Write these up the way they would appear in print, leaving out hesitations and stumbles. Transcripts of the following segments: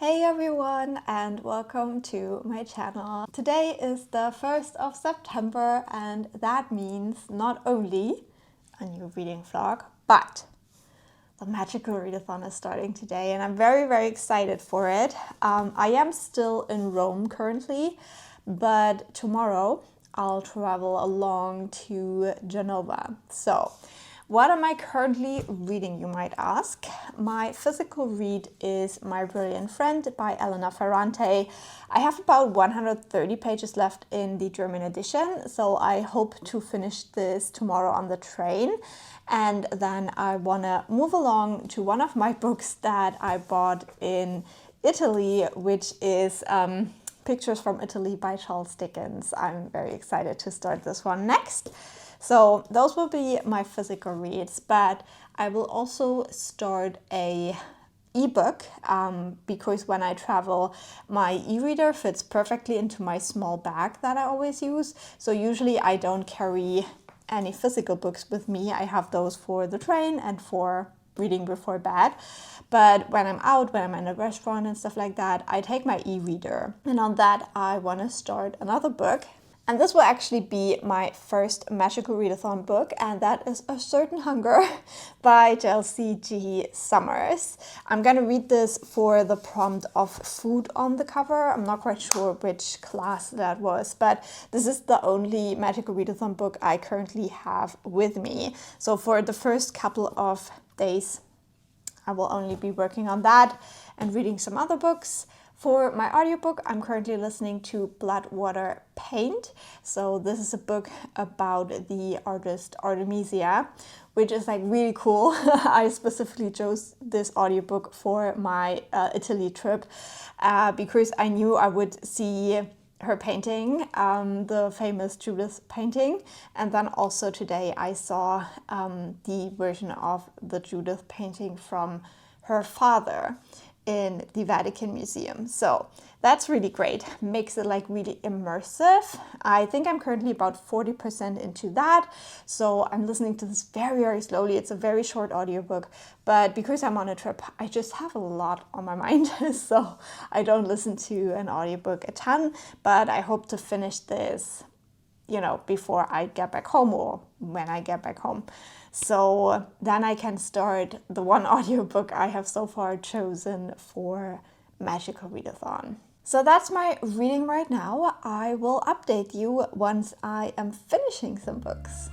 Hey everyone and welcome to my channel. Today is the 1st of September and that means not only a new reading vlog, but the Magical Readathon is starting today and I'm very excited for it. I am still in Rome currently, but tomorrow I'll travel along to Genova. So what am I currently reading, you might ask? My physical read is My Brilliant Friend by Elena Ferrante. I have about 130 pages left in the German edition, so I hope to finish this tomorrow on the train. And then I want to move along to one of my books that I bought in Italy, which is Pictures from Italy by Charles Dickens. I'm very excited to start this one next. So those will be my physical reads, but I will also start a ebook because when I travel, my e-reader fits perfectly into my small bag that I always use. So usually I don't carry any physical books with me. I have those for the train and for reading before bed. But when I'm out, when I'm in a restaurant and stuff like that, I take my e-reader. And on that, I want to start another book. And this will actually be my first Magical Readathon book, and that is A Certain Hunger by Chelsea G. Summers. I'm going to read this for the prompt of food on the cover. I'm not quite sure which class that was, but this is the only Magical Readathon book I currently have with me. So for the first couple of days, I will only be working on that and reading some other books. For my audiobook, I'm currently listening to Blood, Water, Paint. So this is a book about the artist Artemisia, which is like really cool. I specifically chose this audiobook for my Italy trip because I knew I would see her painting, the famous Judith painting. And then also today I saw the version of the Judith painting from her father in the Vatican Museum. So that's really great. Makes it like really immersive. I think I'm currently about 40% into that. So I'm listening to this very slowly. It's a very short audiobook, but because I'm on a trip, I just have a lot on my mind. So I don't listen to an audiobook a ton, but I hope to finish this, before I get back home or when I get back home. So then I can start the one audiobook I have so far chosen for Magical Readathon. So that's my reading right now. I will update you once I am finishing some books.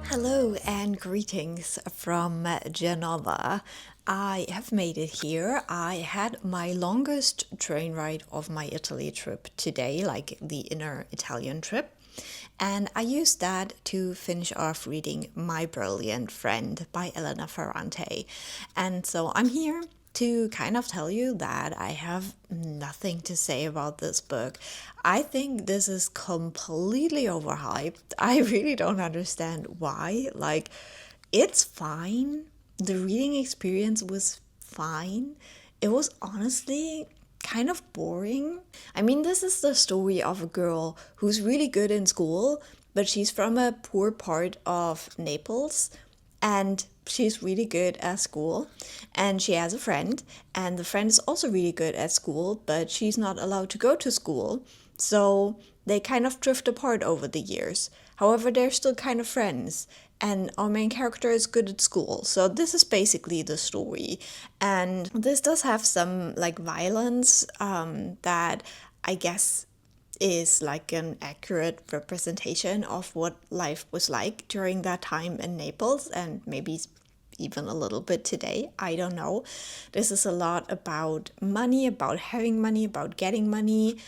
Hello and greetings from Genova. I have made it here. I had my longest train ride of my Italy trip today, like the inner Italian trip. And I used that to finish off reading My Brilliant Friend by Elena Ferrante. And so I'm here to kind of tell you that I have nothing to say about this book. I think this is completely overhyped. I really don't understand why. Like, it's fine. The reading experience was fine. It was honestly kind of boring. I mean, this is the story of a girl who's really good in school, but she's from a poor part of Naples, and she's really good at school, and she has a friend, and the friend is also really good at school, but she's not allowed to go to school, so they kind of drift apart over the years. However, they're still kind of friends, and our main character is good at school. So this is basically the story. And this does have some like violence that I guess is like an accurate representation of what life was like during that time in Naples, and maybe even a little bit today. I don't know. This is a lot about money, about having money, about getting money.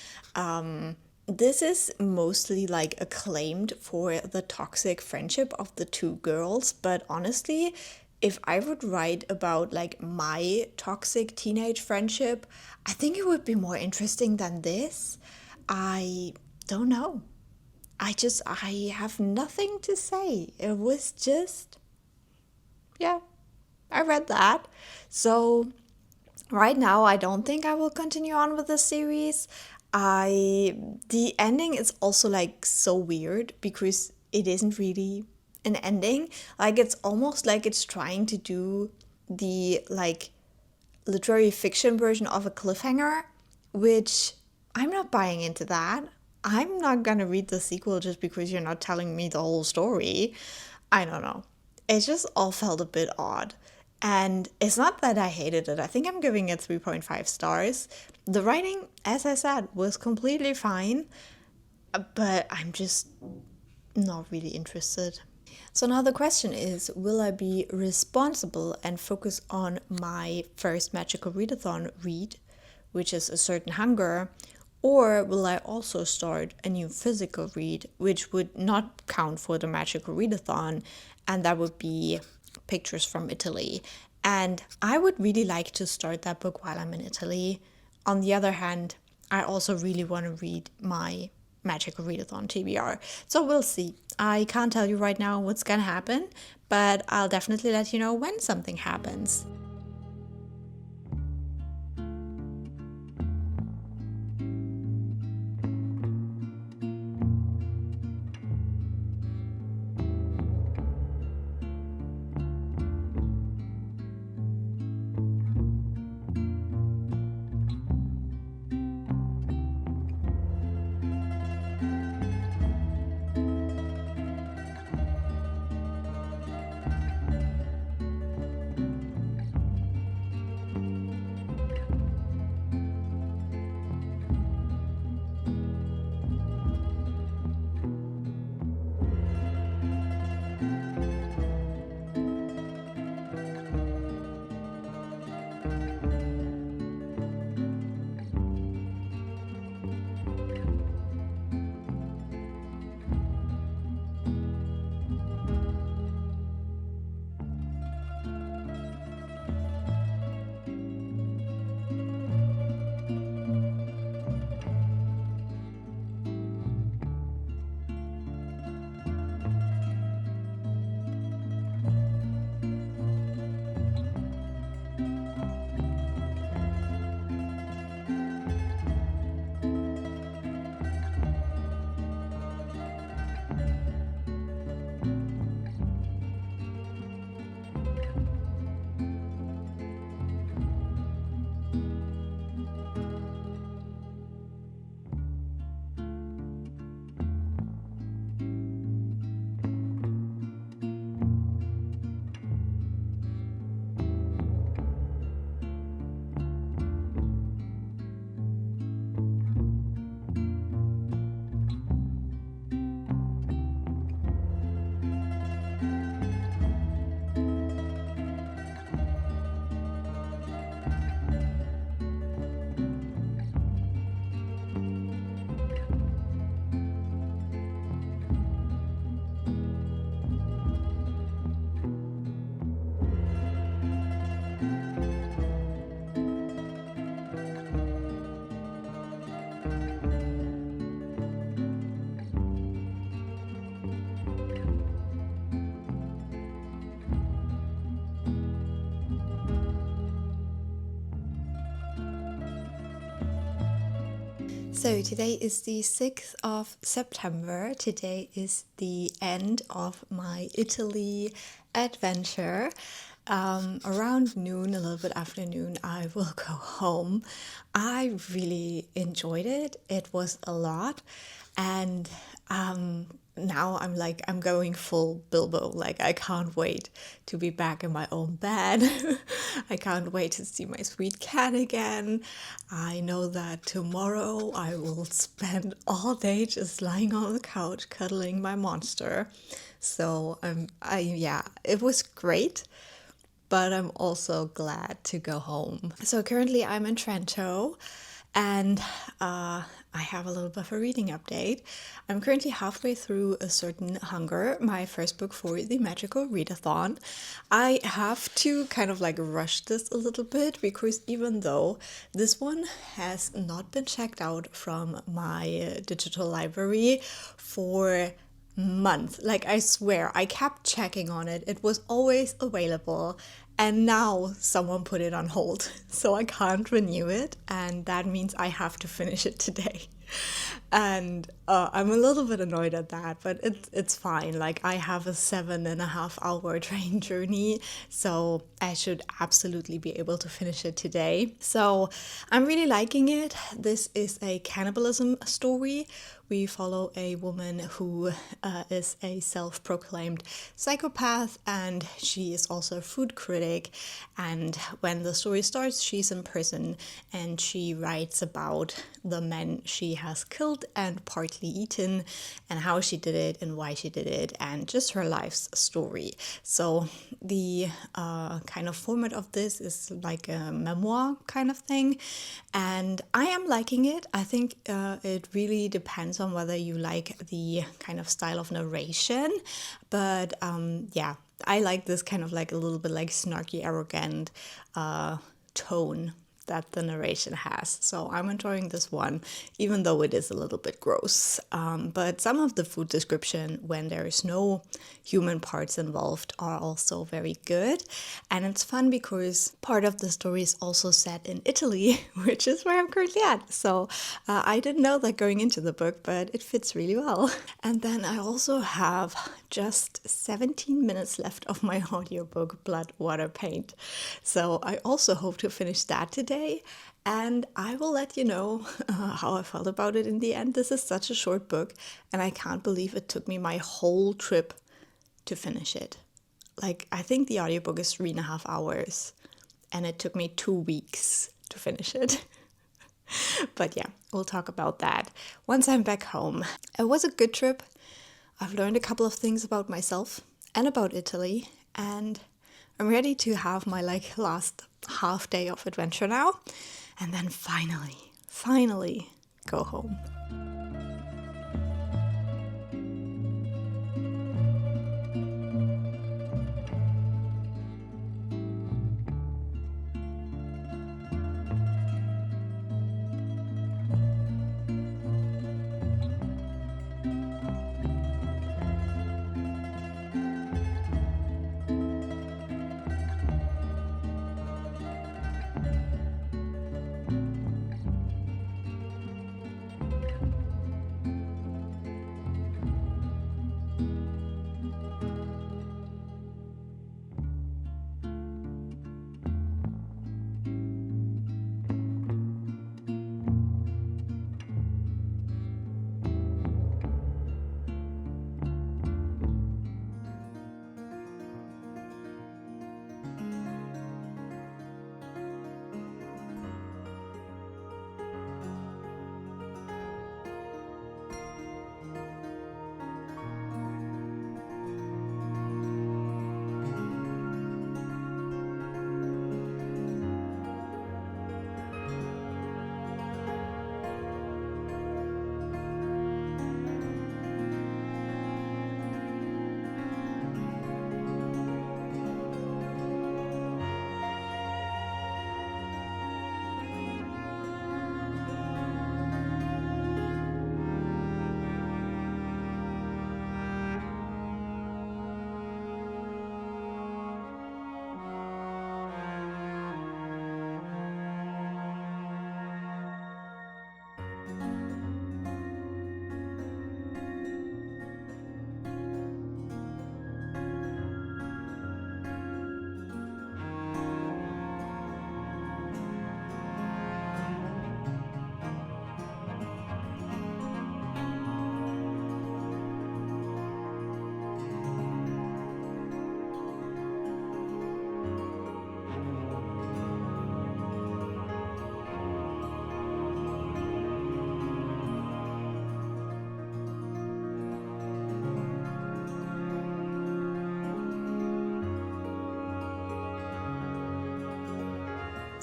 This is mostly like acclaimed for the toxic friendship of the two girls, but honestly, if I would write about like my toxic teenage friendship, I think it would be more interesting than this. I don't know. I have nothing to say. It was just, yeah, I read that. So right now, I don't think I will continue on with the series. The ending is also like so weird because it isn't really an ending. Like it's almost like it's trying to do the like literary fiction version of a cliffhanger, which I'm not buying into that. I'm not gonna read the sequel just because you're not telling me the whole story. I don't know. It just all felt a bit odd. And it's not that I hated it. I think I'm giving it 3.5 stars. The writing, as I said, was completely fine, but I'm just not really interested. So now the question is, will I be responsible and focus on my first Magical Readathon read, which is A Certain Hunger, or will I also start a new physical read, which would not count for the Magical Readathon, and that would be Pictures from Italy. And I would really like to start that book while I'm in Italy. On the other hand, I also really want to read my Magical Readathon TBR. So we'll see. I can't tell you right now what's gonna happen, but I'll definitely let you know when something happens. So today is the 6th of September. Today is the end of my Italy adventure. Around noon, a little bit after noon, I will go home. I really enjoyed it. It was a lot. And now I'm going full Bilbo. Like, I can't wait to be back in my own bed. I can't wait to see my sweet cat again. I know that tomorrow I will spend all day just lying on the couch cuddling my monster. So it was great, but I'm also glad to go home. So currently I'm in Trento, and I have a little bit of a reading update. I'm currently halfway through A Certain Hunger, my first book for the Magical Readathon. I have to kind of like rush this a little bit, because even though this one has not been checked out from my digital library for months, like I swear I kept checking on it, it was always available, and now someone put it on hold, so I can't renew it, and that means I have to finish it today. And I'm a little bit annoyed at that, but it's fine. Like, I have a 7.5 hour train journey, so I should absolutely be able to finish it today. So I'm really liking it. This is a cannibalism story. We follow a woman who is a self-proclaimed psychopath, and she is also a food critic. And when the story starts, she's in prison, and she writes about the men she has killed and partly eaten, and how she did it and why she did it, and just her life's story. So the kind of format of this is like a memoir kind of thing, and I am liking it. I think it really depends on whether you like the kind of style of narration, but I like this kind of like a little bit like snarky, arrogant tone that the narration has. So I'm enjoying this one, even though it is a little bit gross. But some of the food description, when there is no human parts involved, are also very good. And it's fun because part of the story is also set in Italy, which is where I'm currently at. So I didn't know that going into the book, but it fits really well. And then I also have just 17 minutes left of my audiobook, Blood, Water, Paint. So I also hope to finish that today. And I will let you know how I felt about it in the end. This is such a short book, and I can't believe it took me my whole trip to finish it. Like, I think the audiobook is 3.5 hours, and it took me 2 weeks to finish it. But yeah, we'll talk about that once I'm back home. It was a good trip. I've learned a couple of things about myself and about Italy, and I'm ready to have my last half day of adventure now, and then finally go home.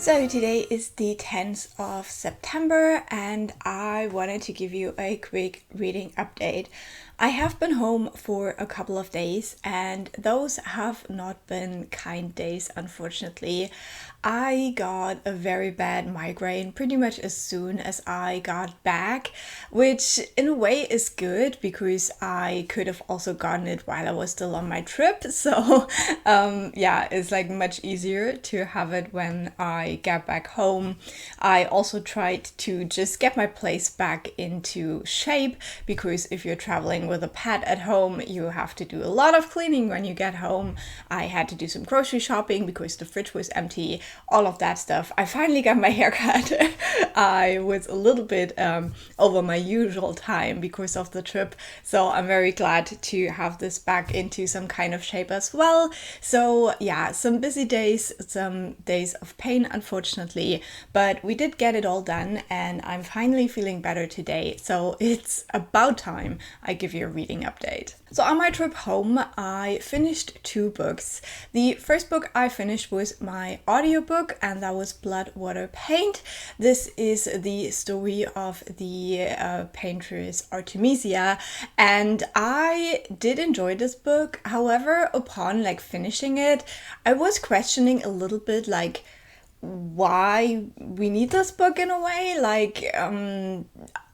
So today is the 10th of September and I wanted to give you a quick reading update. I have been home for a couple of days and those have not been kind days, unfortunately. I got a very bad migraine pretty much as soon as I got back, which in a way is good because I could have also gotten it while I was still on my trip. So yeah, it's like much easier to have it when I get back home. I also tried to just get my place back into shape because if you're traveling with a pet at home, you have to do a lot of cleaning when you get home. I had to do some grocery shopping because the fridge was empty, all of that stuff. I finally got my hair cut. I was a little bit over my usual time because of the trip, so I'm very glad to have this back into some kind of shape as well. So yeah, some busy days, some days of pain, unfortunately, but we did get it all done and I'm finally feeling better today. So it's about time I give you a reading update. So on my trip home, I finished 2 books. The first book I finished was my audiobook and that was Blood, Water, Paint. This is the story of the paintress Artemisia and I did enjoy this book. However, upon finishing it, I was questioning a little bit why we need this book in a way.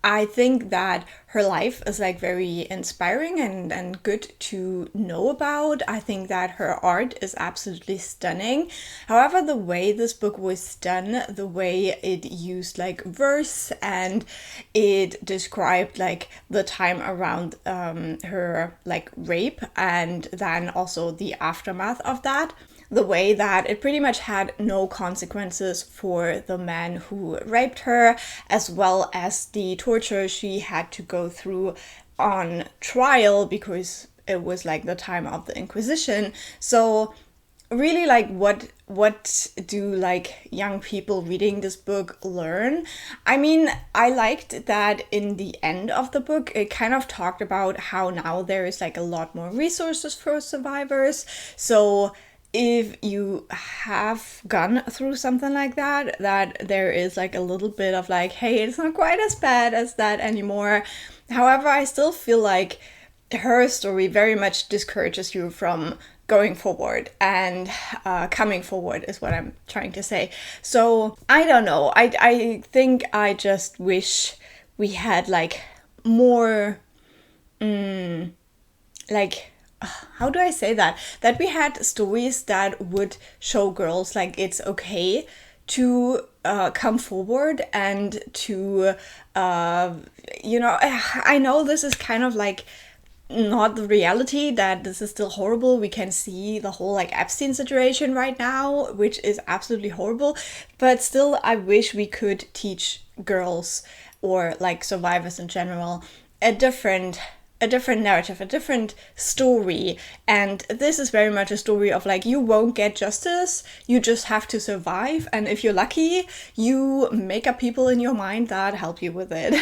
I think that her life is very inspiring and good to know about. I think that her art is absolutely stunning. However, the way this book was done, the way it used verse and it described the time around her rape and then also the aftermath of that. The way that it pretty much had no consequences for the man who raped her, as well as the torture she had to go through on trial because it was the time of the Inquisition. So really what do young people reading this book learn? I mean, I liked that in the end of the book it kind of talked about how now there is a lot more resources for survivors. So if you have gone through something like that there is a little bit of hey, it's not quite as bad as that anymore. However, I still feel her story very much discourages you from going forward and coming forward is what I'm trying to say. So I don't know, I think I just wish we had more how do I say that we had stories that would show girls it's okay to come forward and to I know this is kind of not the reality, that this is still horrible. We can see the whole Epstein situation right now, which is absolutely horrible, but still I wish we could teach girls or survivors in general a different narrative, a different story. And this is very much a story of you won't get justice, you just have to survive, and if you're lucky you make up people in your mind that help you with it.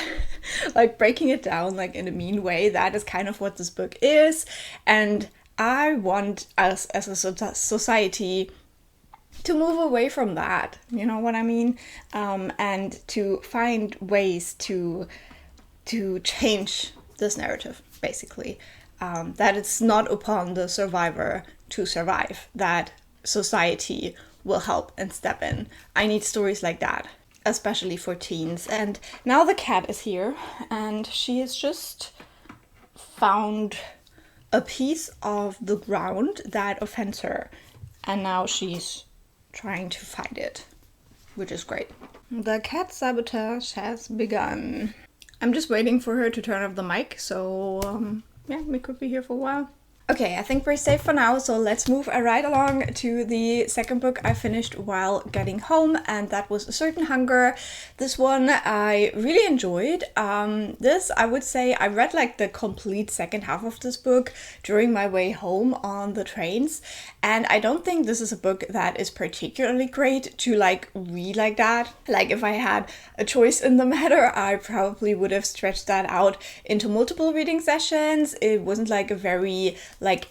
Breaking it down in a mean way, that is kind of what this book is. And I want us as a society to move away from that, you know what I mean, and to find ways to change this narrative, basically, that it's not upon the survivor to survive, that society will help and step in. I need stories like that, especially for teens. And now the cat is here and she has just found a piece of the ground that offends her and now she's trying to find it, which is great. The cat sabotage has begun. I'm just waiting for her to turn off the mic, so yeah, we could be here for a while. Okay, I think we're safe for now, so let's move right along to the second book I finished while getting home, and that was A Certain Hunger. This one I really enjoyed. This, I would say, I read the complete second half of this book during my way home on the trains, and I don't think this is a book that is particularly great to read like that. If I had a choice in the matter, I probably would have stretched that out into multiple reading sessions. It wasn't a very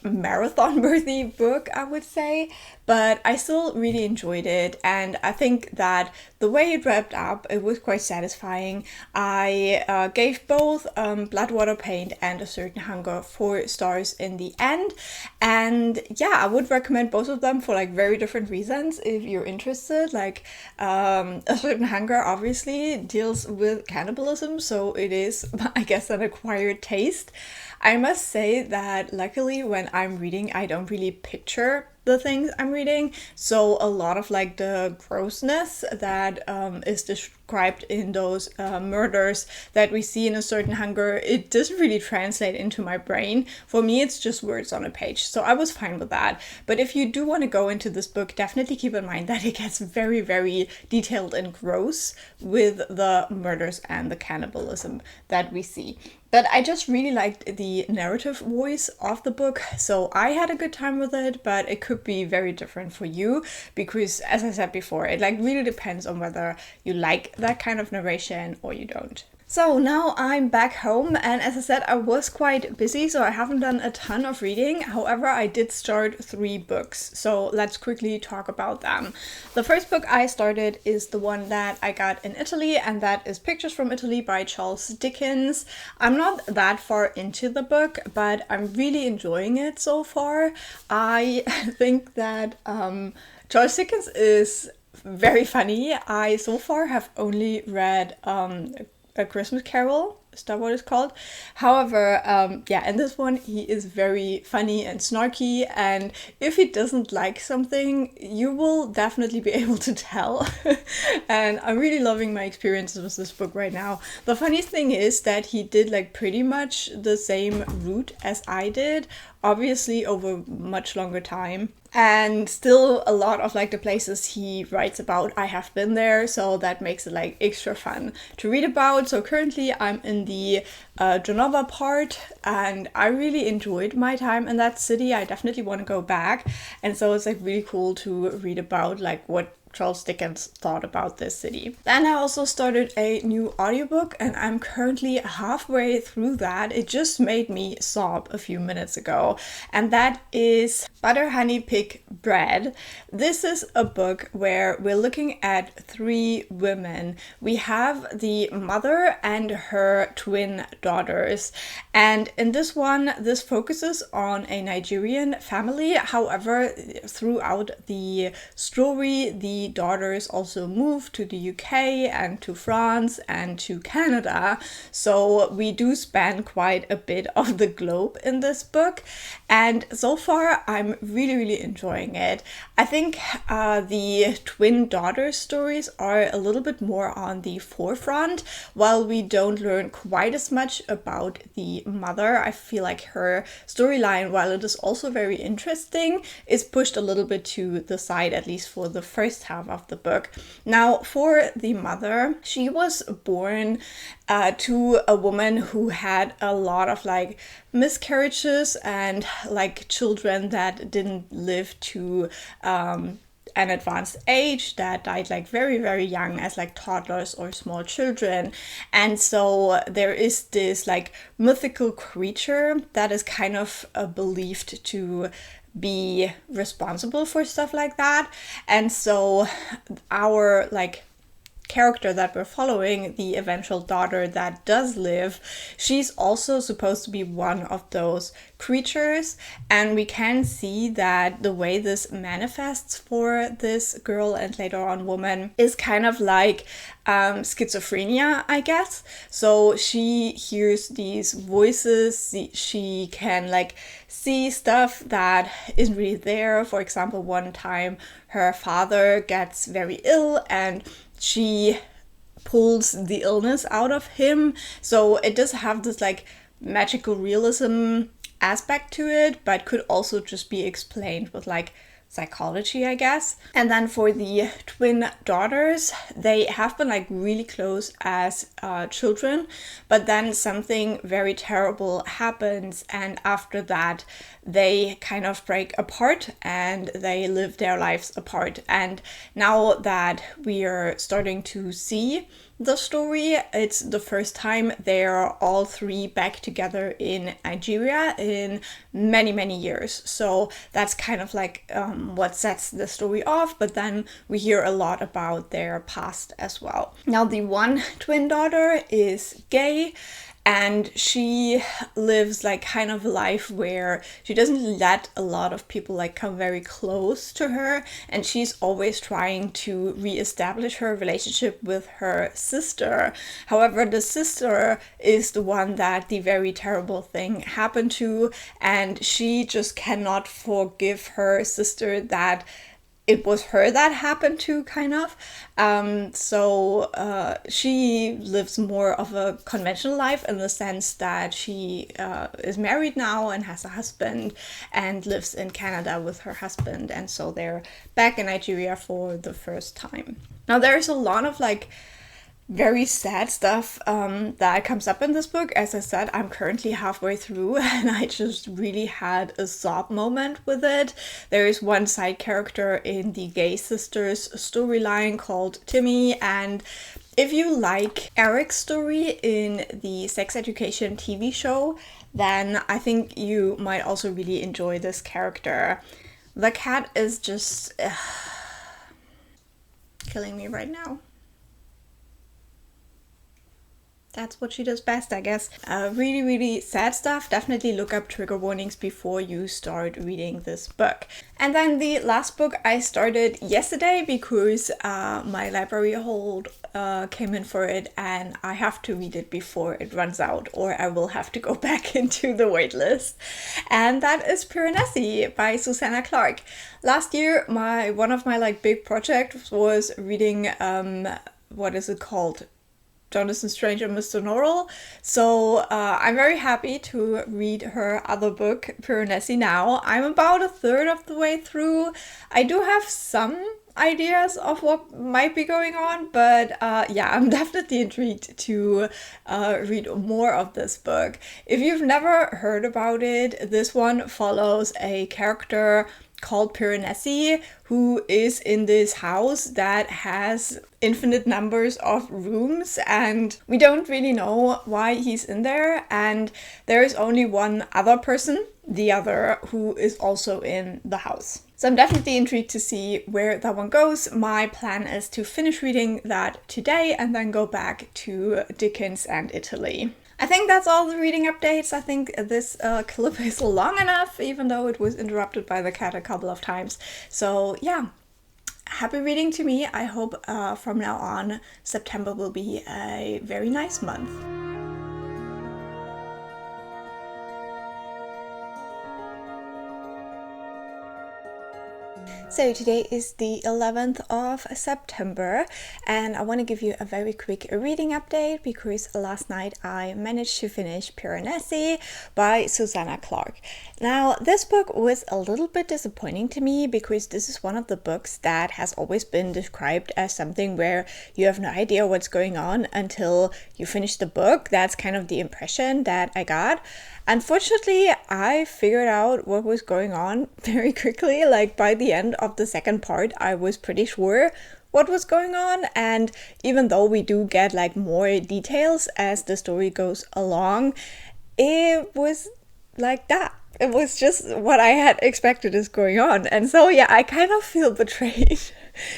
marathon worthy book, I would say, but I still really enjoyed it, and I think that the way it wrapped up, it was quite satisfying. I gave both Blood, Water, Paint and A Certain Hunger 4 stars in the end, and yeah, I would recommend both of them for like very different reasons if you're interested. Like A Certain Hunger obviously deals with cannibalism, so it is, I guess, an acquired taste. I must say that luckily when I'm reading, I don't really picture the things I'm reading, so a lot of like the grossness that is described in those murders that we see in A Certain Hunger, it doesn't really translate into my brain. For me, it's just words on a page, so I was fine with that. But if you do want to go into this book, definitely keep in mind that it gets very, very detailed and gross with the murders and the cannibalism that we see. But I just really liked the narrative voice of the book, so I had a good time with it, but it could be very different for you because, as I said before, it like really depends on whether you like that kind of narration or you don't. So now I'm back home, and as I said, I was quite busy, so I haven't done a ton of reading. However, I did start 3 books, so let's quickly talk about them. The first book I started is the one that I got in Italy, and that is Pictures from Italy by Charles Dickens. I'm not that far into the book, but I'm really enjoying it so far. I think that Charles Dickens is very funny. I so far have only read A Christmas Carol, is that what it's called? However, yeah, in this one he is very funny and snarky, and if he doesn't like something, you will definitely be able to tell. And I'm really loving my experiences with this book right now. The funniest thing is that he did like pretty much the same route as I did, obviously over much longer time. And still a lot of like the places he writes about, I have been there, so that makes it like extra fun to read about. So currently I'm in the Genova part, and I really enjoyed my time in that city. I definitely want to go back, and so it's like really cool to read about like what Charles Dickens thought about this city. Then I also started a new audiobook, and I'm currently halfway through that. It just made me sob a few minutes ago, and that is Butter, Honey, Pig, Bread. This is a book where we're looking at 3 women. We have the mother and her twin daughters, and in this one, this focuses on a Nigerian family. However, throughout the story, the daughters also moved to the UK and to France and to Canada, so we do span quite a bit of the globe in this book, and so far I'm really enjoying it. I think the twin daughter stories are a little bit more on the forefront, while we don't learn quite as much about the mother. I feel like her storyline, while it is also very interesting, is pushed a little bit to the side, at least for the first half of the book. Now, for the mother, she was born to a woman who had a lot of like miscarriages and like children that didn't live to an advanced age, that died like very young as like toddlers or small children. And so there is this like mythical creature that is kind of believed to be responsible for stuff like that. And so our like character that we're following, the eventual daughter that does live, she's also supposed to be one of those creatures, and we can see that the way this manifests for this girl and later on woman is kind of like schizophrenia, I guess. So she hears these voices, she can like see stuff that isn't really there. For example, one time her father gets very ill and she pulls the illness out of him. So it does have this like magical realism aspect to it, but could also just be explained with like psychology, I guess. And then for the twin daughters, they have been like really close as children, but then something very terrible happens, and after that they kind of break apart and they live their lives apart. And now that we are starting to see the story, it's the first time they're all 3 back together in Nigeria in many years. So that's kind of like what sets the story off, but then we hear a lot about their past as well. Now, the one twin daughter is gay, and she lives like kind of a life where she doesn't let a lot of people like come very close to her, and she's always trying to reestablish her relationship with her sister. However, the sister is the one that the very terrible thing happened to, and she just cannot forgive her sister that it was her that happened to, kind of. So she lives more of a conventional life in the sense that she is married now and has a husband and lives in Canada with her husband. And so they're back in Nigeria for the first time. Now, there's a lot of like very sad stuff that comes up in this book. As I said, I'm currently halfway through and I just really had a sob moment with it. There is one side character in the gay sisters storyline called Timmy, and if you like Eric's story in the sex education TV show, then I think you might also really enjoy this character. The cat is just killing me right now. That's what she does best, I guess. Really, really sad stuff. Definitely look up trigger warnings before you start reading this book. And then the last book I started yesterday because my library hold came in for it and I have to read it before it runs out, or I will have to go back into the waitlist. And that is Piranesi by Susanna Clarke. Last year, one of my like big projects was reading, what is it called? Jonathan Strange and Mr. Norrell. So I'm very happy to read her other book, Piranesi, now. I'm about a third of the way through. I do have some ideas of what might be going on, but yeah, I'm definitely intrigued to read more of this book. If you've never heard about it, this one follows a character called Piranesi, who is in this house that has infinite numbers of rooms, and we don't really know why he's in there, and there is only one other person, the other, who is also in the house. So I'm definitely intrigued to see where that one goes. My plan is to finish reading that today and then go back to Dickens and Italy. I think that's all the reading updates. I think this clip is long enough, even though it was interrupted by the cat a couple of times. So yeah, happy reading to me. I hope from now on September will be a very nice month. So today is the 11th of September and I want to give you a very quick reading update because last night I managed to finish Piranesi by Susanna Clarke. Now, this book was a little bit disappointing to me because this is one of the books that has always been described as something where you have no idea what's going on until you finish the book. That's kind of the impression that I got. Unfortunately, I figured out what was going on very quickly. Like by the end of the second part, I was pretty sure what was going on. And even though we do get like more details as the story goes along, it was like that. It was just what I had expected is going on. And so, yeah, I kind of feel betrayed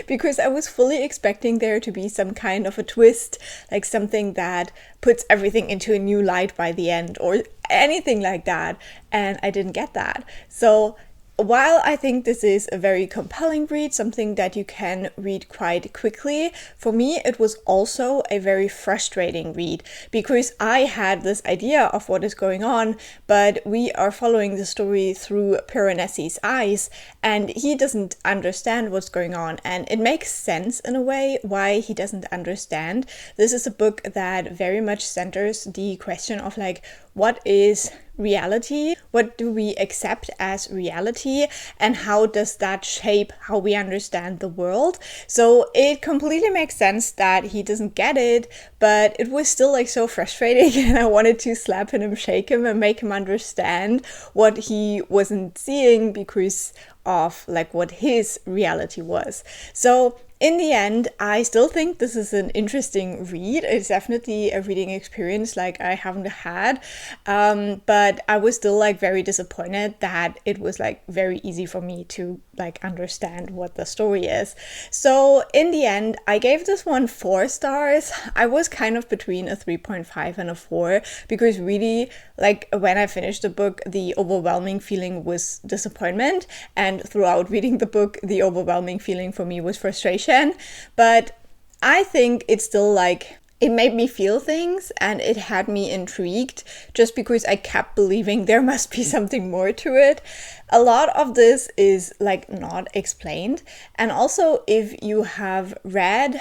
because I was fully expecting there to be some kind of a twist, like something that puts everything into a new light by the end or anything like that. And I didn't get that. So while I think this is a very compelling read, something that you can read quite quickly, for me it was also a very frustrating read because I had this idea of what is going on, but we are following the story through Piranesi's eyes and he doesn't understand what's going on, and it makes sense in a way why he doesn't understand. This is a book that very much centers the question of like, what is reality? What do we accept as reality? And how does that shape how we understand the world? So it completely makes sense that he doesn't get it, but it was still like so frustrating and I wanted to slap him, shake him and make him understand what he wasn't seeing because of like what his reality was. So in the end, I still think this is an interesting read. It's definitely a reading experience like I haven't had, but I was still like very disappointed that it was like very easy for me to like understand what the story is. So in the end, I gave this one 4 stars. I was kind of between a 3.5 and a 4 because really, like, when I finished the book, the overwhelming feeling was disappointment, and throughout reading the book, the overwhelming feeling for me was frustration. But I think it's still like, it made me feel things and it had me intrigued just because I kept believing there must be something more to it. A lot of this is like not explained. And also, if you have read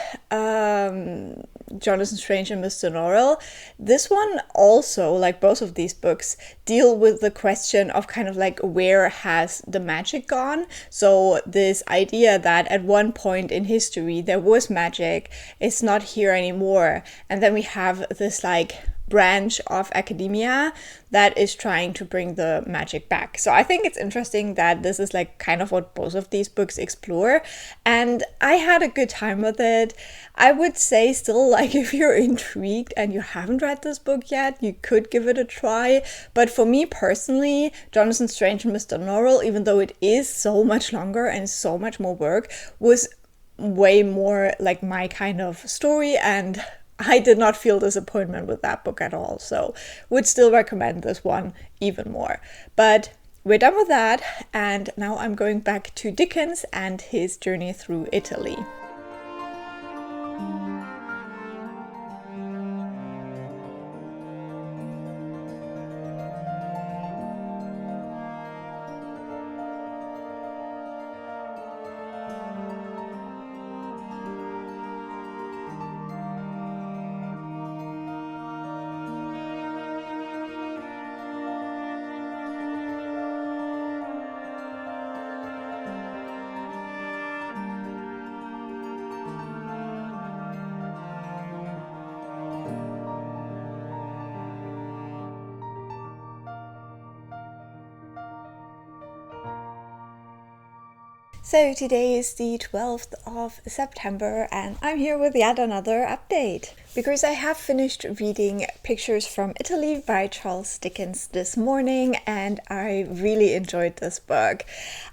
Jonathan Strange and Mr. Norrell, this one also, like both of these books, deal with the question of kind of like, where has the magic gone? So this idea that at one point in history there was magic, it's not here anymore. And then we have this like branch of academia that is trying to bring the magic back. So I think it's interesting that this is like kind of what both of these books explore, and I had a good time with it. I would say still, like, if you're intrigued and you haven't read this book yet, you could give it a try. But for me personally, Jonathan Strange and Mr. Norrell, even though it is so much longer and so much more work, was way more like my kind of story, and I did not feel disappointment with that book at all, so would still recommend this one even more. But we're done with that, and now I'm going back to Dickens and his journey through Italy. So today is the 12th of September and I'm here with yet another update because I have finished reading Pictures from Italy by Charles Dickens this morning and I really enjoyed this book.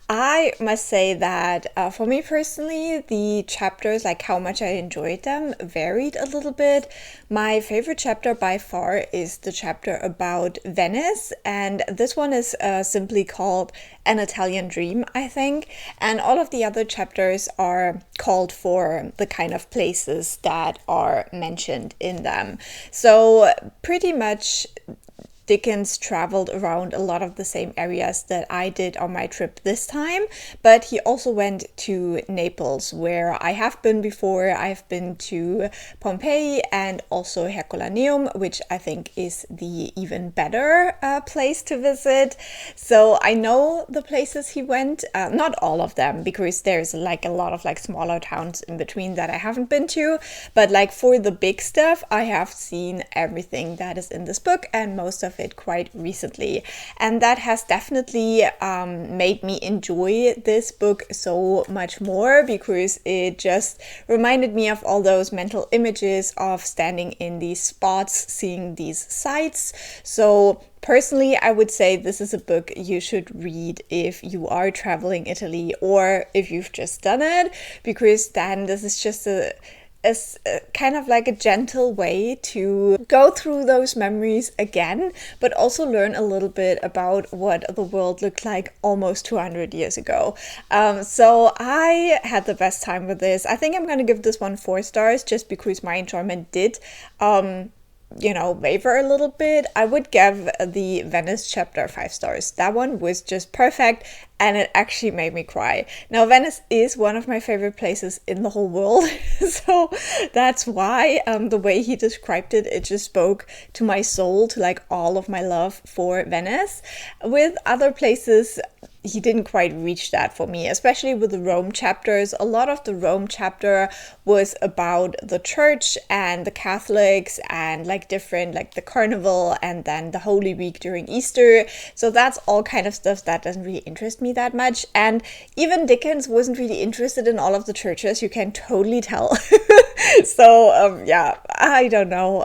I must say that for me personally, the chapters, like how much I enjoyed them, varied a little bit. My favorite chapter by far is the chapter about Venice, and this one is simply called An Italian Dream, I think. And all of the other chapters are called for the kind of places that are mentioned in them. So pretty much Dickens traveled around a lot of the same areas that I did on my trip this time, but he also went to Naples, where I have been before. I've been to Pompeii and also Herculaneum, which I think is the even better place to visit. So I know the places he went, not all of them, because there's like a lot of like smaller towns in between that I haven't been to, but like for the big stuff, I have seen everything that is in this book and most of it quite recently, and that has definitely made me enjoy this book so much more because it just reminded me of all those mental images of standing in these spots, seeing these sights. So personally, I would say this is a book you should read if you are traveling Italy or if you've just done it, because then this is just a kind of like a gentle way to go through those memories again, but also learn a little bit about what the world looked like almost 200 years ago. So I had the best time with this. I think I'm going to give this one 4 stars just because my enjoyment did waver a little bit. I would give the Venice chapter 5 stars. That one was just perfect and it actually made me cry. Now, Venice is one of my favorite places in the whole world, so that's why the way he described it, it just spoke to my soul, to like all of my love for Venice. With other places, he didn't quite reach that for me, especially with the Rome chapters. A lot of the Rome chapter was about the church and the Catholics and like different, like the carnival and then the Holy Week during Easter. So that's all kind of stuff that doesn't really interest me that much. And even Dickens wasn't really interested in all of the churches, you can totally tell. So yeah, I don't know.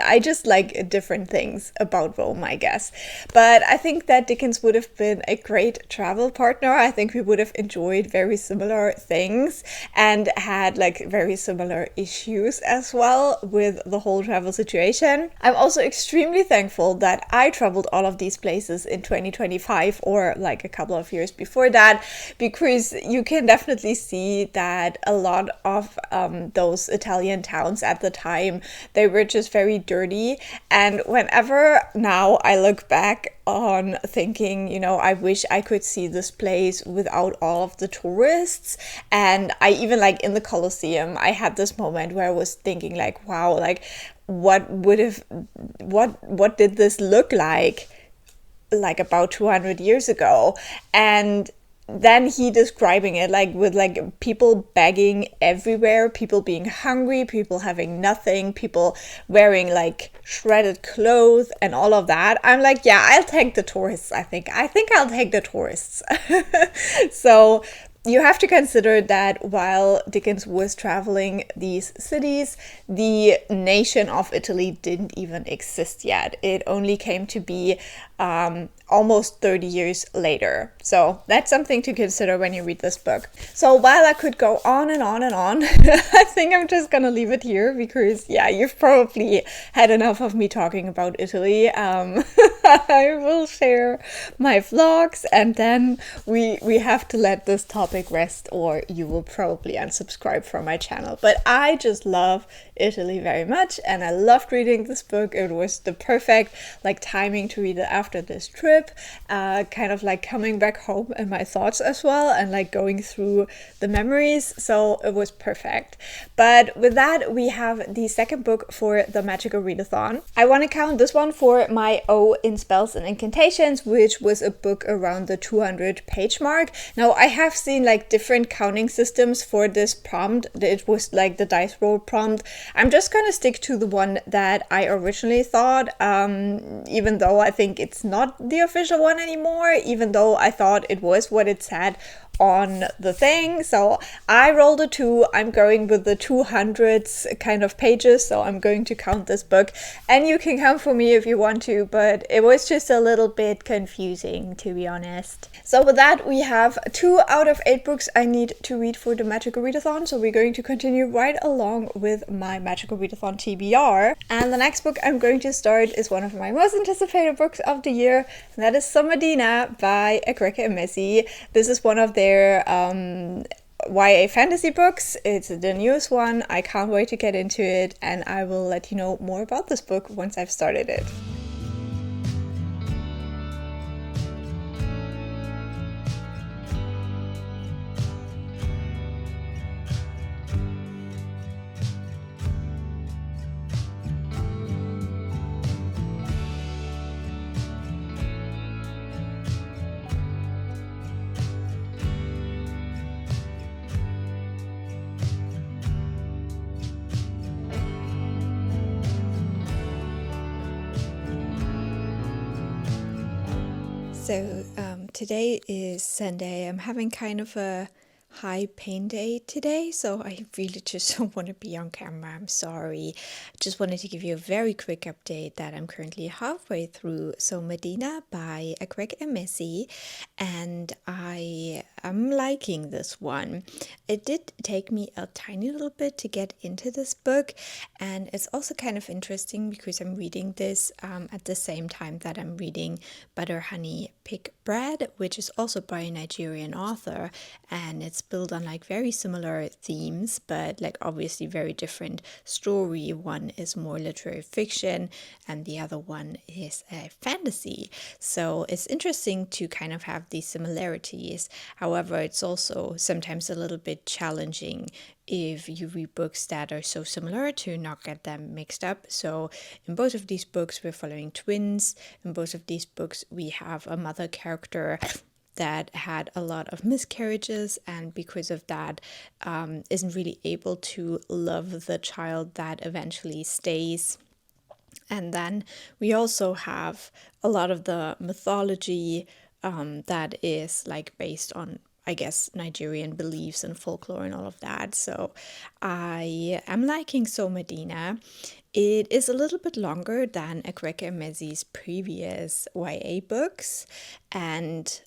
I just like different things about Rome, I guess. But I think that Dickens would have been a great travel partner. I think we would have enjoyed very similar things and had like very similar issues as well with the whole travel situation. I'm also extremely thankful that I traveled all of these places in 2025 or like a couple of years before that, because you can definitely see that a lot of those Italian towns at the time, they were just very dirty. And whenever now I look back on thinking, you know, I wish I could see this place without all of the tourists. And I even like in the Colosseum, I had this moment where I was thinking like, wow, like what did this look like about 200 years ago? And then he describing it like with like people begging everywhere, people being hungry, people having nothing, people wearing like shredded clothes and all of that. I'm like, yeah, I'll take the tourists. I think I'll take the tourists. So you have to consider that while Dickens was traveling these cities, the nation of Italy didn't even exist yet. It only came to be almost 30 years later. So that's something to consider when you read this book. So while I could go on and on and on, I think I'm just gonna leave it here because, yeah, you've probably had enough of me talking about Italy. I will share my vlogs and then we have to let this topic rest or you will probably unsubscribe from my channel. But I just love Italy very much and I loved reading this book. It was the perfect like timing to read it after this trip, kind of like coming back home and my thoughts as well and like going through the memories. So it was perfect. But with that, we have the second book for the Magical Readathon. I want to count this one for my O in Spells and Incantations, which was a book around the 200 page mark. Now I have seen like different counting systems for this prompt. It was like the dice roll prompt. I'm just gonna stick to the one that I originally thought, even though I think it's not the official one anymore, even though I thought it was what it said on the thing. So I rolled a 2. I'm going with the 200s kind of pages, so I'm going to count this book and you can count for me if you want to, but it was just a little bit confusing, to be honest. So with that, we have 2 out of 8 books I need to read for the Magical Readathon, so we're going to continue right along with my Magical Readathon TBR. And the next book I'm going to start is one of my most anticipated books of the year, and that is Somadina by Akwaeke Emezi. This is one of their YA fantasy books. It's the newest one. I can't wait to get into it and I will let you know more about this book once I've started it. So today is Sunday. I'm having kind of a high pain day today, so I really just don't want to be on camera. I'm sorry. Just wanted to give you a very quick update that I'm currently halfway through Somadina by Akwaeke Emezi, and I am liking this one. It did take me a tiny little bit to get into this book, and it's also kind of interesting because I'm reading this at the same time that I'm reading Butter, Honey, Pig Bread, which is also by a Nigerian author, and it's built on like very similar themes, but like obviously very different story. One is more literary fiction and the other one is a fantasy. So it's interesting to kind of have these similarities. However, it's also sometimes a little bit challenging if you read books that are so similar to not get them mixed up. So in both of these books, we're following twins. In both of these books, we have a mother character that had a lot of miscarriages and because of that isn't really able to love the child that eventually stays. And then we also have a lot of the mythology that is like based on, I guess, Nigerian beliefs and folklore and all of that. So I am liking Somadina. It is a little bit longer than Akwaeke Emezi's previous YA books, and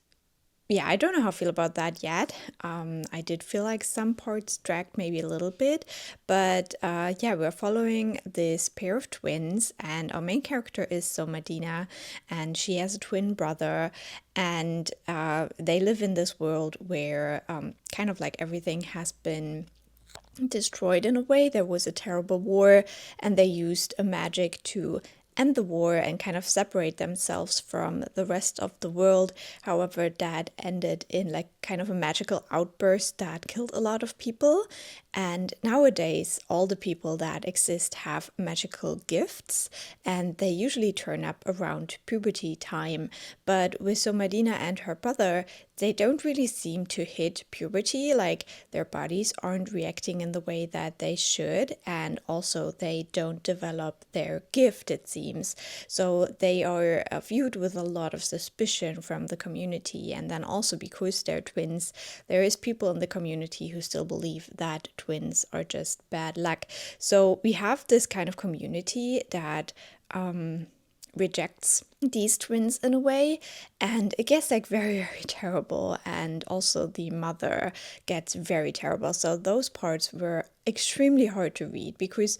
yeah, I don't know how I feel about that yet. I did feel like some parts dragged maybe a little bit, but yeah, we're following this pair of twins, and our main character is Somadina, and she has a twin brother, and they live in this world where kind of like everything has been destroyed in a way. There was a terrible war, and they used a magic to end the war and kind of separate themselves from the rest of the world. However, that ended in like kind of a magical outburst that killed a lot of people. And nowadays, all the people that exist have magical gifts, and they usually turn up around puberty time. But with Somadina and her brother, they don't really seem to hit puberty, like their bodies aren't reacting in the way that they should, and also they don't develop their gift, it seems. So they are viewed with a lot of suspicion from the community, and then also because they're twins, there is people in the community who still believe that twins are just bad luck. So we have this kind of community that rejects these twins in a way, and it gets like very, very terrible, and also the mother gets very terrible. So those parts were extremely hard to read because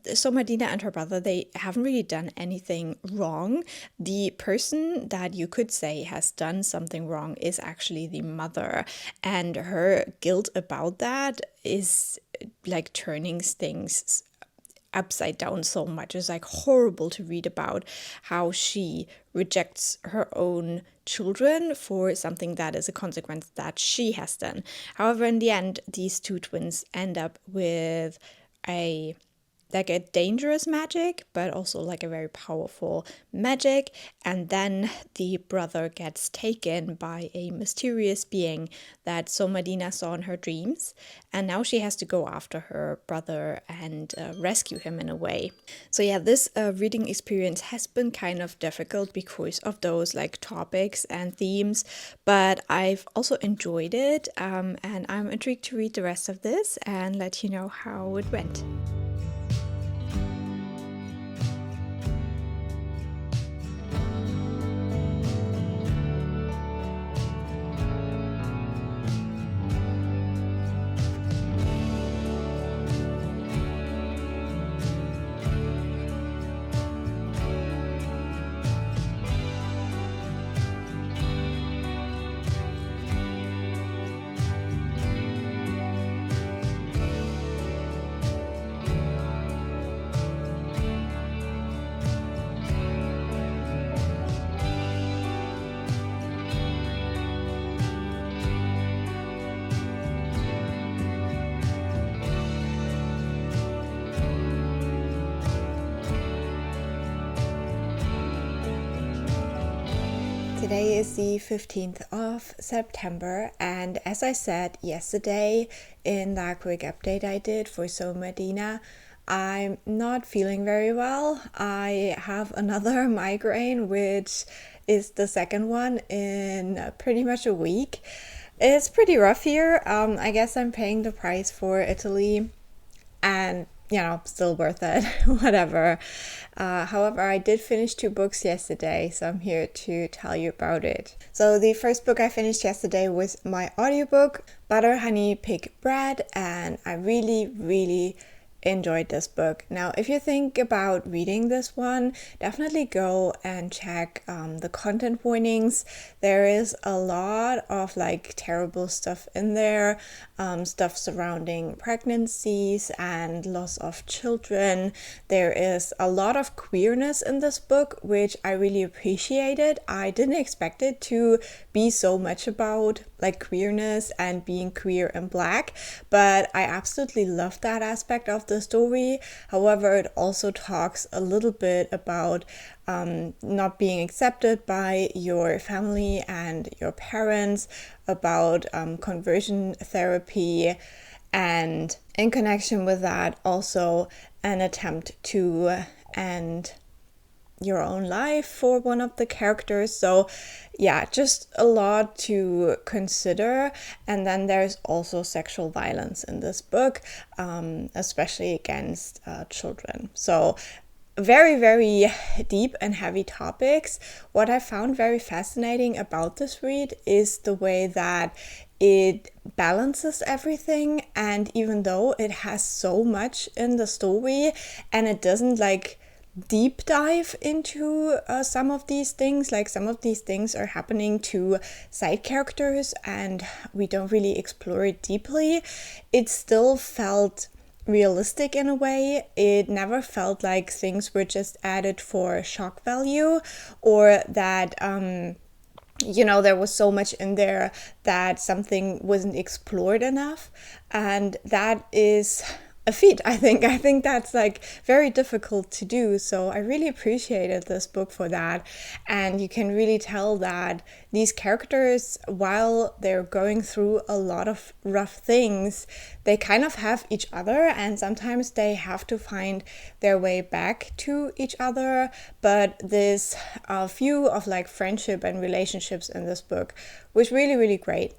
Somadina and her brother, they haven't really done anything wrong. The person that you could say has done something wrong is actually the mother, and her guilt about that is like turning things upside down so much. It's like horrible to read about how she rejects her own children for something that is a consequence that she has done. However, in the end, these two twins end up with a dangerous magic, but also like a very powerful magic. And then the brother gets taken by a mysterious being that Somadina saw in her dreams. And now she has to go after her brother and rescue him in a way. So yeah, this reading experience has been kind of difficult because of those like topics and themes, but I've also enjoyed it. And I'm intrigued to read the rest of this and let you know how it went. Today is the 15th of September, and as I said yesterday in that quick update I did for Somadina, I'm not feeling very well. I have another migraine, which is the second one in pretty much a week. It's pretty rough here. I guess I'm paying the price for Italy, and still worth it, whatever. However, I did finish 2 books yesterday, so I'm here to tell you about it. So the first book I finished yesterday was my audiobook, Butter, Honey, Pig, Bread, and I really, really enjoyed this book. Now, if you think about reading this one, definitely go and check the content warnings. There is a lot of like terrible stuff in there, stuff surrounding pregnancies and loss of children. There is a lot of queerness in this book, which I really appreciated. I didn't expect it to be so much about like queerness and being queer and Black, but I absolutely love that aspect of the story. However, it also talks a little bit about not being accepted by your family and your parents, about conversion therapy, and in connection with that also an attempt to end your own life for one of the characters. So yeah, just a lot to consider. And then there's also sexual violence in this book, especially against children. So very, very deep and heavy topics. What I found very fascinating about this read is the way that it balances everything. And even though it has so much in the story and it doesn't like deep dive into some of these things, like some of these things are happening to side characters and we don't really explore it deeply, it still felt realistic in a way. It never felt like things were just added for shock value, or that there was so much in there that something wasn't explored enough. And that is a feat, I think. I think that's like very difficult to do. So I really appreciated this book for that. And you can really tell that these characters, while they're going through a lot of rough things, they kind of have each other, and sometimes they have to find their way back to each other. But this view of like friendship and relationships in this book was really, really great.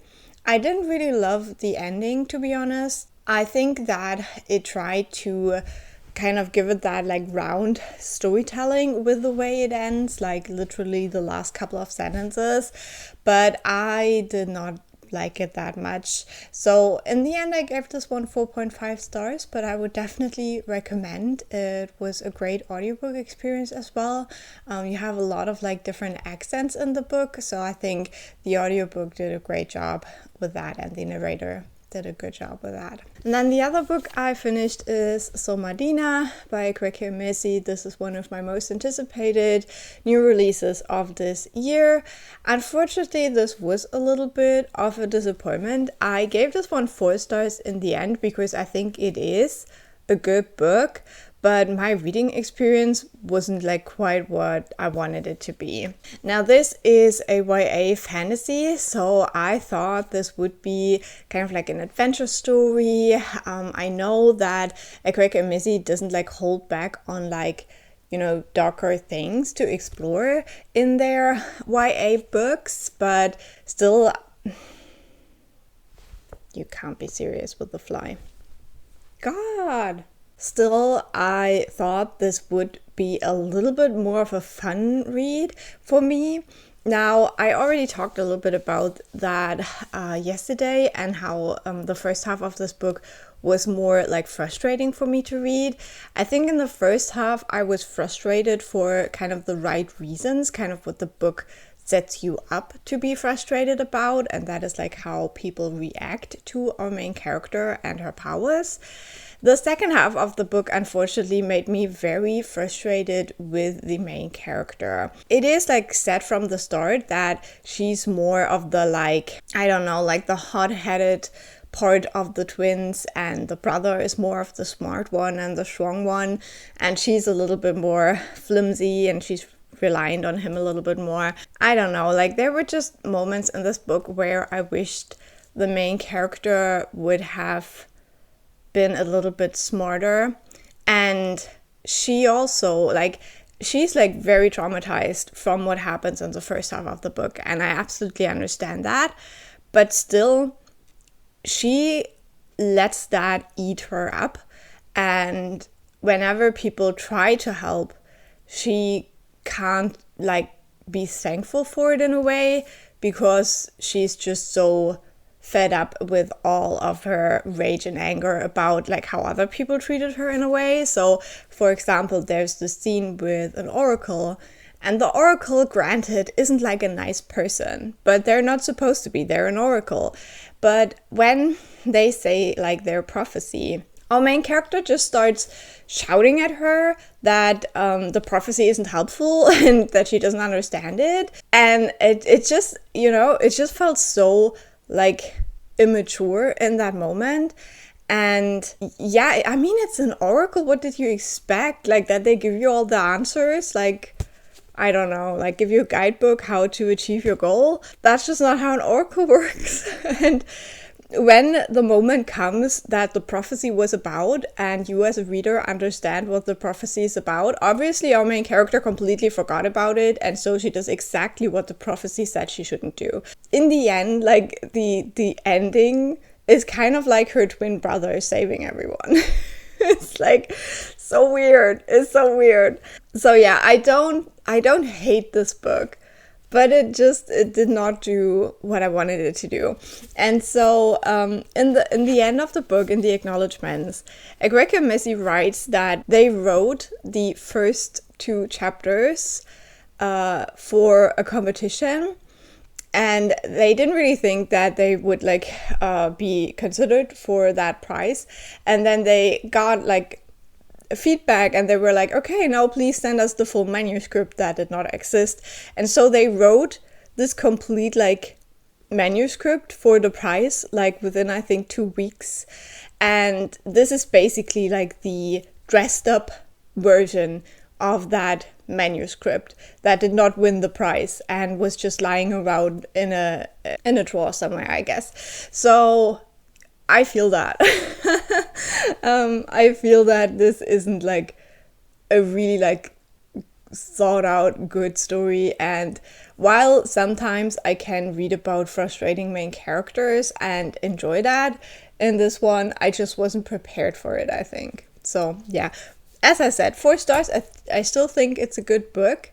I didn't really love the ending, to be honest. I think that it tried to kind of give it that like round storytelling with the way it ends, like literally the last couple of sentences, but I did not like it that much. So in the end I gave this one 4.5 stars, but I would definitely recommend. It was a great audiobook experience as well. You have a lot of like different accents in the book, so I think the audiobook did a great job with that, and the narrator did a good job with that. And then the other book I finished is Somadina by Akwaeke Emezi. This is one of my most anticipated new releases of this year. Unfortunately, this was a little bit of a disappointment. I gave this one 4 stars in the end because I think it is a good book, but my reading experience wasn't like quite what I wanted it to be. Now this is a YA fantasy, so I thought this would be kind of like an adventure story. I know that Akwaeke Emezi doesn't like hold back on like, darker things to explore in their YA books, but still, you can't be serious with the fly. God! Still, I thought this would be a little bit more of a fun read for me. Now, I already talked a little bit about that yesterday, and how the first half of this book was more like frustrating for me to read. I think in the first half I was frustrated for kind of the right reasons, kind of what the book sets you up to be frustrated about, and that is like how people react to our main character and her powers. The second half of the book unfortunately made me very frustrated with the main character. It is like said from the start that she's more of the like the hot-headed part of the twins, and the brother is more of the smart one and the strong one, and she's a little bit more flimsy and she's reliant on him a little bit more. I don't know, like there were just moments in this book where I wished the main character would have been a little bit smarter. And she also she's like very traumatized from what happens in the first half of the book, and I absolutely understand that, but still she lets that eat her up, and whenever people try to help, she can't be thankful for it in a way, because she's just so fed up with all of her rage and anger about how other people treated her in a way. So for example, there's the scene with an oracle, and the oracle, granted, isn't a nice person, but they're not supposed to be. They're an oracle. But when they say their prophecy, our main character just starts shouting at her that the prophecy isn't helpful and that she doesn't understand it. And it just, it just felt so immature in that moment. And yeah, I mean, it's an oracle. What did you expect? That they give you all the answers? I don't know, give you a guidebook how to achieve your goal? That's just not how an oracle works. And when the moment comes that the prophecy was about and you as a reader understand what the prophecy is about, obviously our main character completely forgot about it, and so she does exactly what the prophecy said she shouldn't do. In the end, like the ending is kind of like her twin brother saving everyone. It's like so weird. It's so weird. So yeah, I don't hate this book, but it did not do what I wanted it to do. And so in the end of the book, in the acknowledgements, Akwaeke and Emezi writes that they wrote the first 2 chapters for a competition, and they didn't really think that they would like be considered for that prize. And then they got like feedback and they were like, okay, now please send us the full manuscript that did not exist. And so they wrote this complete like manuscript for the prize, like within I think 2 weeks. And this is basically like the dressed up version of that manuscript that did not win the prize and was just lying around in a drawer somewhere, I guess. So I feel that. I feel that this isn't like a really like thought out good story, and while sometimes I can read about frustrating main characters and enjoy that, in this one I just wasn't prepared for it, I think. So yeah, as I said, 4 stars. I still think it's a good book.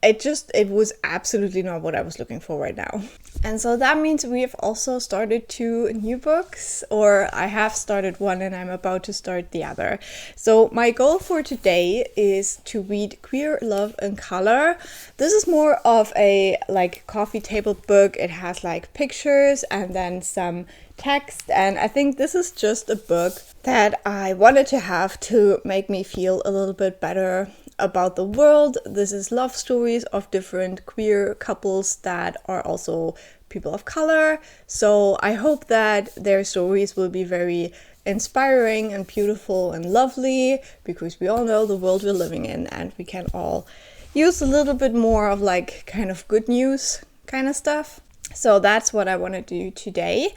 It was absolutely not what I was looking for right now. And so that means we have also started 2 new books, or I have started one and I'm about to start the other. So my goal for today is to read Queer Love and Color. This is more of a like coffee table book. It has like pictures and then some text, and I think this is just a book that I wanted to have to make me feel a little bit better about the world. This is love stories of different queer couples that are also people of color. So I hope that their stories will be very inspiring and beautiful and lovely, because we all know the world we're living in and we can all use a little bit more of like kind of good news kind of stuff. So that's what I want to do today.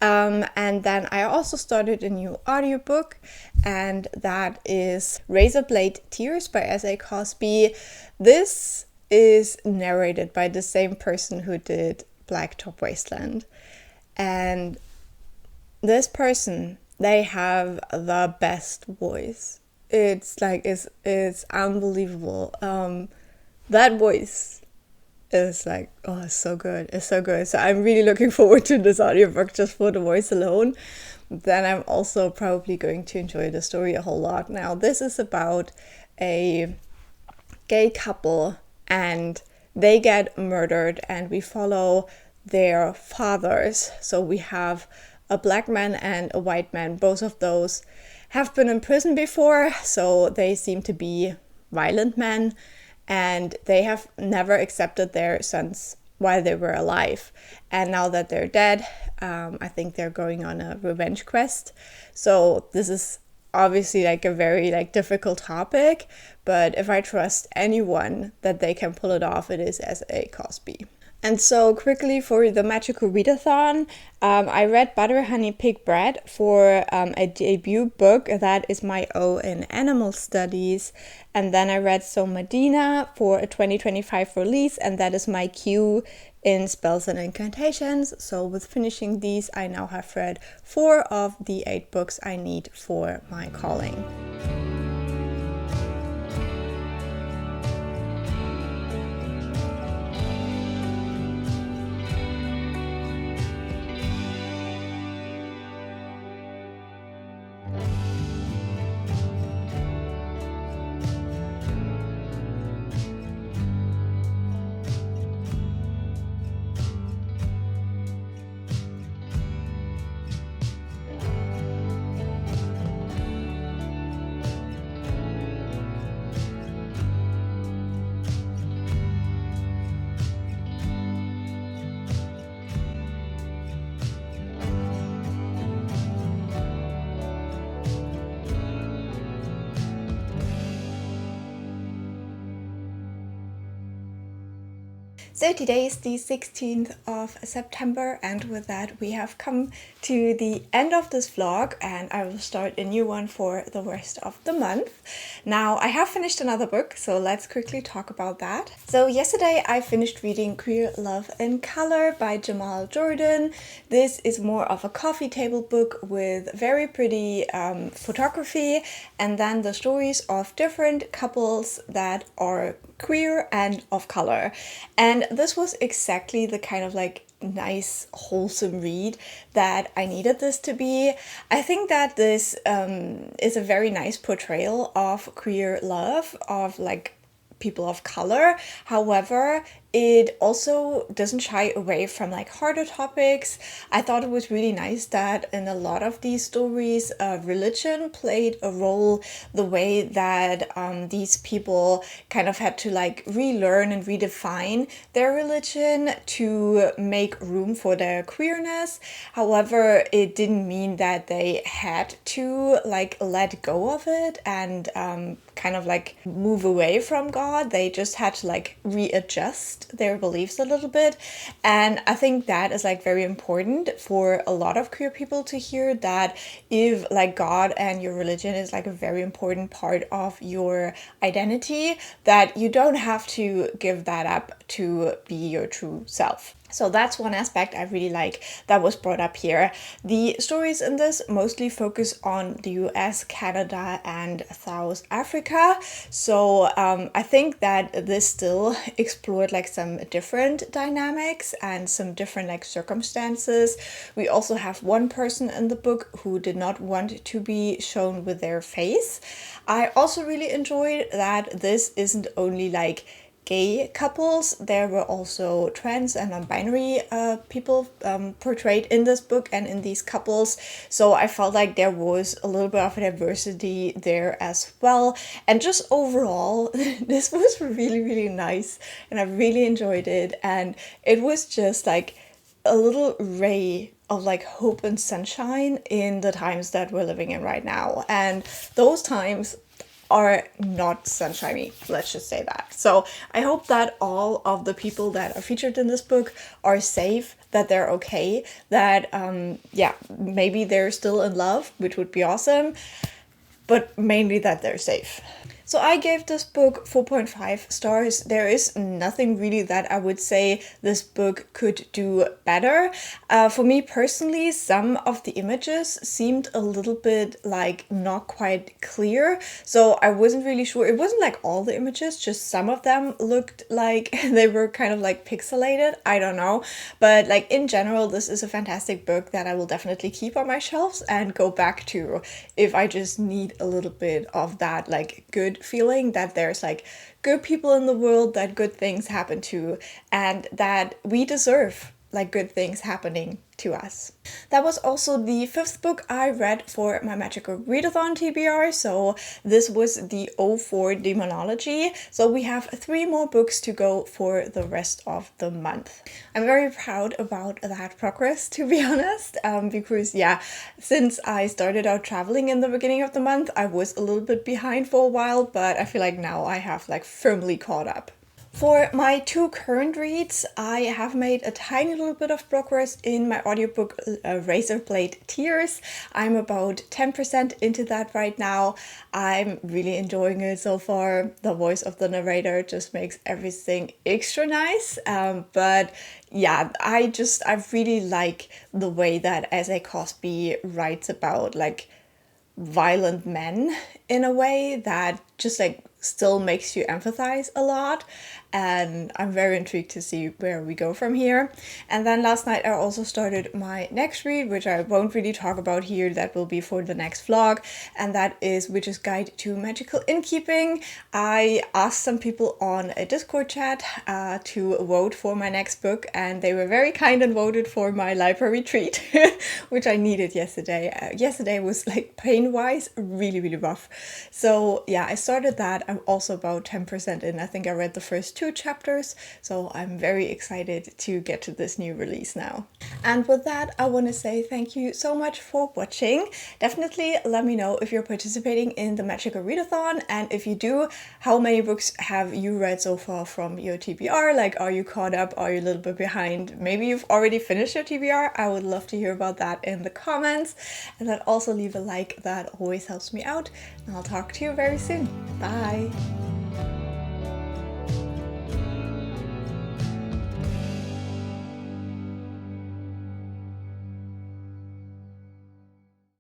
And then I also started a new audiobook, and that is Razorblade Tears by S.A. Cosby. This is narrated by the same person who did Blacktop Wasteland. And this person, they have the best voice. It's like, it's unbelievable. That voice is like, oh, it's so good. It's so good. So I'm really looking forward to this audiobook just for the voice alone. Then I'm also probably going to enjoy the story a whole lot. Now, this is about a gay couple and they get murdered, and we follow their fathers. So we have a black man and a white man. Both of those have been in prison before, so they seem to be violent men. And they have never accepted their sons while they were alive. And now that they're dead, I think they're going on a revenge quest. So this is obviously like a very like difficult topic, but if I trust anyone that they can pull it off, it is S.A. Cosby. And so quickly for the Magical Readathon, I read Butter Honey Pig Bread for a debut book that is my O in Animal Studies. And then I read Somadina for a 2025 release, and that is my Q in Spells and Incantations. So with finishing these, I now have read 4 of the 8 books I need for my calling. So today is the 16th of September, and with that we have come to the end of this vlog, and I will start a new one for the rest of the month. Now I have finished another book, so let's quickly talk about that. So yesterday I finished reading Queer Love in Color by Jamal Jordan. This is more of a coffee table book with very pretty photography, and then the stories of different couples that are queer and of color. And this was exactly the kind of like nice wholesome read that I needed this to be. I think that this is a very nice portrayal of queer love, of like people of color. However, it also doesn't shy away from like harder topics. I thought it was really nice that in a lot of these stories, religion played a role, the way that these people kind of had to like relearn and redefine their religion to make room for their queerness. However, it didn't mean that they had to like let go of it and kind of like move away from God. They just had to like readjust their beliefs a little bit. And I think that is like very important for a lot of queer people to hear, that if like God and your religion is like a very important part of your identity, that you don't have to give that up to be your true self. So that's one aspect I really like that was brought up here. The stories in this mostly focus on the US, Canada, and South Africa. So I think that this still explored like some different dynamics and some different like circumstances. We also have one person in the book who did not want to be shown with their face. I also really enjoyed that this isn't only like gay couples. There were also trans and non-binary people portrayed in this book and in these couples. So I felt like there was a little bit of a diversity there as well. And just overall, this was really, really nice, and I really enjoyed it. And it was just like a little ray of like hope and sunshine in the times that we're living in right now. And those times are not sunshiny, let's just say that. So I hope that all of the people that are featured in this book are safe, that they're okay, that yeah, maybe they're still in love, which would be awesome, but mainly that they're safe. So I gave this book 4.5 stars. There is nothing really that I would say this book could do better. For me personally, some of the images seemed a little bit like not quite clear. So I wasn't really sure. It wasn't like all the images, just some of them looked like they were kind of like pixelated. I don't know. But like in general, this is a fantastic book that I will definitely keep on my shelves and go back to if I just need a little bit of that like good feeling that there's like good people in the world that good things happen to, and that we deserve like good things happening to us. That was also the 5th book I read for my Magical Readathon TBR, so this was the 04 Demonology. So we have 3 more books to go for the rest of the month. I'm very proud about that progress, to be honest, because yeah, since I started out traveling in the beginning of the month, I was a little bit behind for a while, but I feel like now I have like firmly caught up. For my 2 current reads, I have made a tiny little bit of progress in my audiobook Razorblade Tears. I'm about 10% into that right now. I'm really enjoying it so far. The voice of the narrator just makes everything extra nice. But yeah, I really like the way that S.A. Cosby writes about like violent men in a way that just like still makes you empathize a lot, and I'm very intrigued to see where we go from here. And then last night I also started my next read, which I won't really talk about here, that will be for the next vlog, and that is Witch's Guide to Magical Innkeeping. I asked some people on a Discord chat to vote for my next book, and they were very kind and voted for my library treat, which I needed yesterday. Yesterday was like pain-wise really, really rough. So yeah, I started that. I'm also about 10% in. I think I read the first 2 chapters, so I'm very excited to get to this new release now. And with that, I want to say thank you so much for watching. Definitely let me know if you're participating in the Magical Readathon, and if you do, how many books have you read so far from your TBR? Like, are you caught up? Are you a little bit behind? Maybe you've already finished your TBR. I would love to hear about that in the comments. And then also leave a like, that always helps me out. And I'll talk to you very soon. Bye!